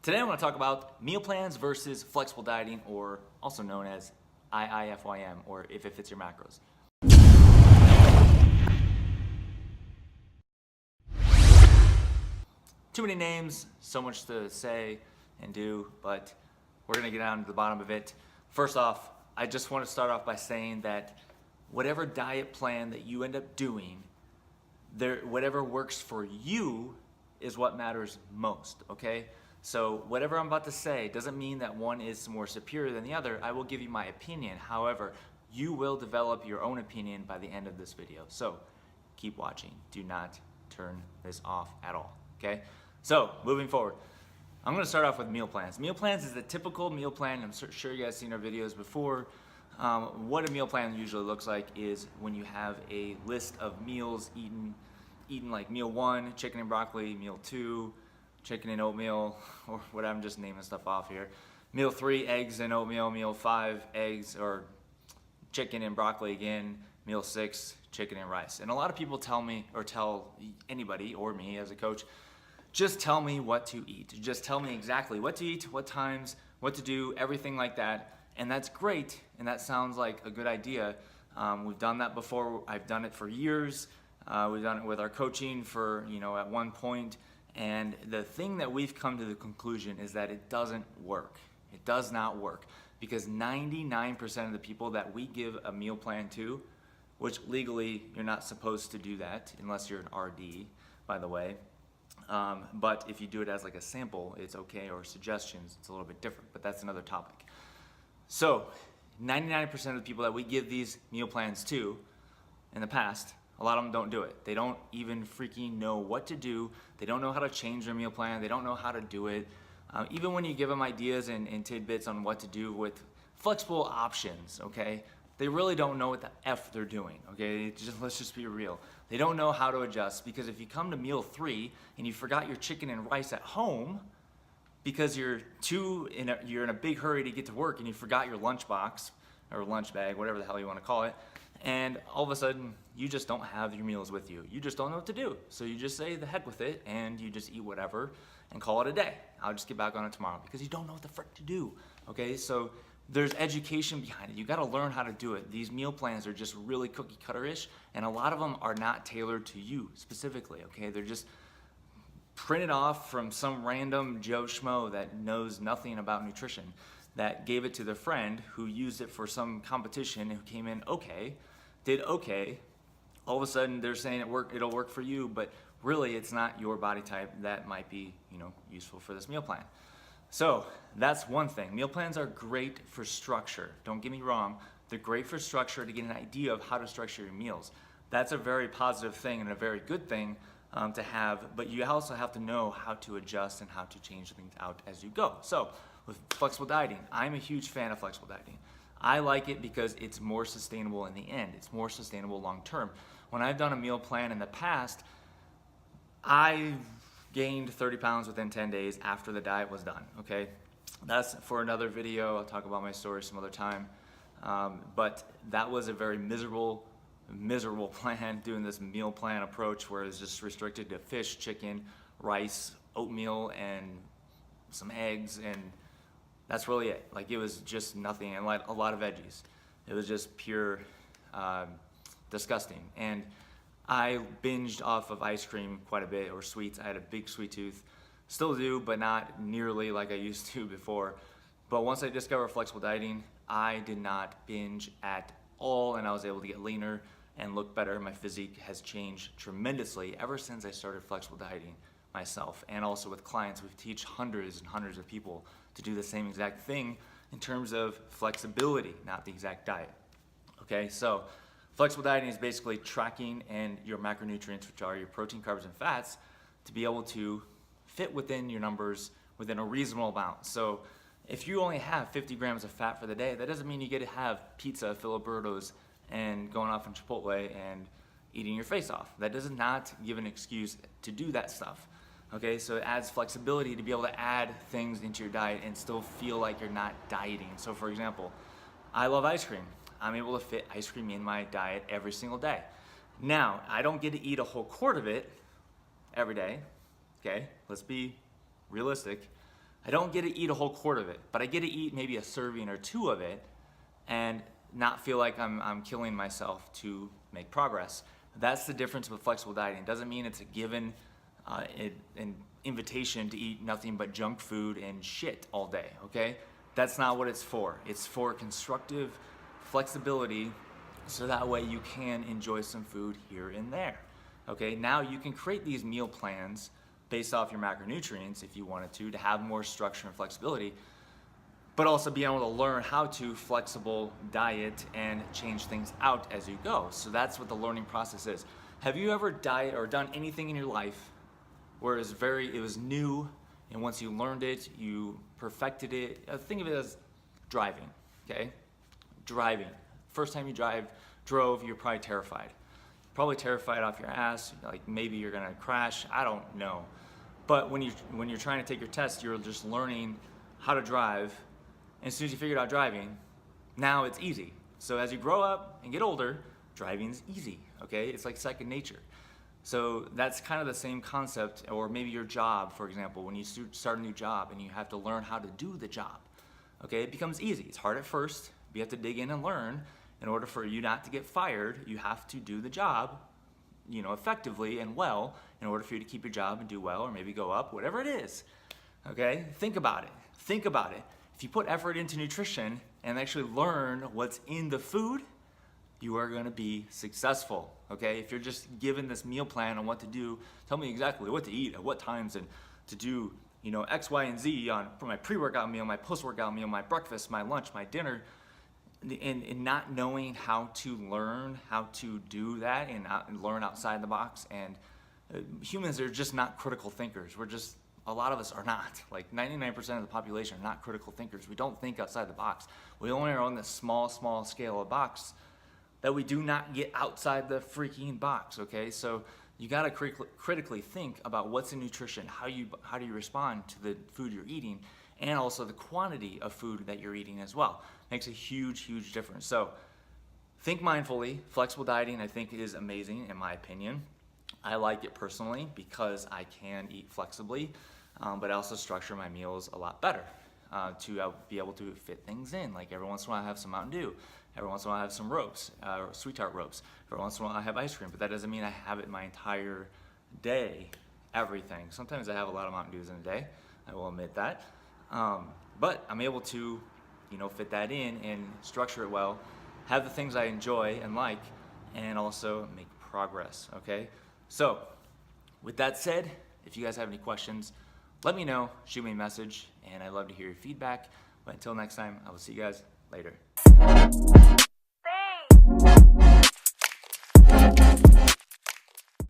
Today I want to talk about meal plans versus flexible dieting, or also known as IIFYM, or if it fits your macros. Too many names, so much to say and do, but we're going to get down to the bottom of it. First off, I just want to start off by saying that whatever diet plan that you end up doing, whatever works for you is what matters most, okay? So whatever I'm about to say doesn't mean that one is more superior than the other. I will give you my opinion. However, you will develop your own opinion by the end of this video. So keep watching. Do not turn this off at all, okay? So moving forward, I'm gonna start off with meal plans. Meal plans is the typical meal plan. I'm sure you guys seen our videos before. What a meal plan usually looks like is when you have a list of meals eaten like meal 1, chicken and broccoli, meal 2, chicken and oatmeal, or whatever, I'm just naming stuff off here. Meal 3, eggs and oatmeal. Meal 5, eggs or chicken and broccoli again. Meal 6, chicken and rice. And a lot of people tell me, or tell anybody or me as a coach, just tell me what to eat. Just tell me exactly what to eat, what times, what to do, everything like that. And that's great, and that sounds like a good idea. We've done that before. I've done it for years. We've done it with our coaching for, at one point. And the thing that we've come to the conclusion is that it doesn't work. It does not work, because 99% of the people that we give a meal plan to, which legally you're not supposed to do that unless you're an RD, by the way. But if you do it as like a sample, it's okay, or suggestions, it's a little bit different, but that's another topic. So 99% of the people that we give these meal plans to in the past, a lot of them don't do it. They don't even freaking know what to do. They don't know how to change their meal plan. They don't know how to do it. Even when you give them ideas and tidbits on what to do with flexible options, okay, they really don't know what the F they're doing, okay? Let's just be real. They don't know how to adjust, because if you come to meal 3 and you forgot your chicken and rice at home because you're in a big hurry to get to work and you forgot your lunch box or lunch bag, whatever the hell you want to call it, and all of a sudden you just don't have your meals with you. You just don't know what to do. So you just say the heck with it and you just eat whatever and call it a day. I'll just get back on it tomorrow, because you don't know what the frick to do, okay? So there's education behind it. You got to learn how to do it. These meal plans are just really cookie cutter-ish, and a lot of them are not tailored to you specifically, okay? They're just printed off from some random Joe Schmo that knows nothing about nutrition, that gave it to their friend who used it for some competition, who came in okay, did okay. All of a sudden they're saying it'll work for you, but really it's not your body type that might be, useful for this meal plan. So that's one thing. Meal plans are great for structure. Don't get me wrong. They're great for structure, to get an idea of how to structure your meals. That's a very positive thing and a very good thing to have, but you also have to know how to adjust and how to change things out as you go. So with flexible dieting, I'm a huge fan of flexible dieting. I like it because it's more sustainable in the end. It's more sustainable long term. When I've done a meal plan in the past, I gained 30 pounds within 10 days after the diet was done, okay? That's for another video. I'll talk about my story some other time. But that was a very miserable plan, doing this meal plan approach where it's just restricted to fish, chicken, rice, oatmeal, and some eggs, and that's really it. Like, it was just nothing, and like a lot of veggies. It was just pure disgusting. And I binged off of ice cream quite a bit, or sweets. I had a big sweet tooth. Still do, but not nearly like I used to before. But once I discovered flexible dieting, I did not binge at all, and I was able to get leaner and look better. My physique has changed tremendously ever since I started flexible dieting myself. And also with clients, we teach hundreds and hundreds of people to do the same exact thing in terms of flexibility, not the exact diet. Okay, so flexible dieting is basically tracking and your macronutrients, which are your protein, carbs, and fats, to be able to fit within your numbers within a reasonable amount. So if you only have 50 grams of fat for the day, that doesn't mean you get to have pizza, Filiberto's, and going off in Chipotle and eating your face off. That does not give an excuse to do that stuff. Okay, so it adds flexibility to be able to add things into your diet and still feel like you're not dieting. So for example, I love ice cream. I'm able to fit ice cream in my diet every single day. Now, I don't get to eat a whole quart of it every day, okay? Let's be realistic. I don't get to eat a whole quart of it, but I get to eat maybe a serving or two of it and not feel like I'm killing myself to make progress. That's the difference with flexible dieting. It doesn't mean it's a given an invitation to eat nothing but junk food and shit all day, okay? That's not what it's for. It's for constructive flexibility so that way you can enjoy some food here and there, okay? Now you can create these meal plans based off your macronutrients if you wanted to have more structure and flexibility, but also be able to learn how to flexible diet and change things out as you go. So that's what the learning process is. Have you ever diet or done anything in your life where it was new, and once you learned it, you perfected it? Think of it as driving, okay? Driving. First time you drove, you're probably terrified. Probably terrified off your ass, like maybe you're gonna crash, I don't know. But when you're trying to take your test, you're just learning how to drive. And as soon as you figured out driving, now it's easy. So as you grow up and get older, driving's easy, okay? It's like second nature. So that's kind of the same concept, or maybe your job, for example, when you start a new job and you have to learn how to do the job, okay? It becomes easy. It's hard at first, but you have to dig in and learn. In order for you not to get fired, you have to do the job, effectively and well in order for you to keep your job and do well or maybe go up, whatever it is, okay? Think about it. Think about it. If you put effort into nutrition and actually learn what's in the food, you are gonna be successful, okay? If you're just given this meal plan on what to do, tell me exactly what to eat at what times and to do, X, Y, and Z for my pre-workout meal, my post-workout meal, my breakfast, my lunch, my dinner, and not knowing how to learn how to do that and learn outside the box. And humans are just not critical thinkers. A lot of us are not. Like 99% of the population are not critical thinkers. We don't think outside the box. We only are on this small scale of box that we do not get outside the freaking box, okay? So you gotta critically think about what's in nutrition, how do you respond to the food you're eating, and also the quantity of food that you're eating as well. Makes a huge difference. So think mindfully. Flexible dieting, I think, is amazing in my opinion. I like it personally because I can eat flexibly, but I also structure my meals a lot better to be able to fit things in. Like every once in a while I have some Mountain Dew. Every once in a while I have some ropes, sweet tart ropes. Every once in a while I have ice cream, but that doesn't mean I have it my entire day, everything. Sometimes I have a lot of Mountain Dews in a day, I will admit that. But I'm able to, fit that in and structure it well, have the things I enjoy and like, and also make progress, okay? So, with that said, if you guys have any questions, let me know, shoot me a message, and I'd love to hear your feedback. But until next time, I will see you guys later.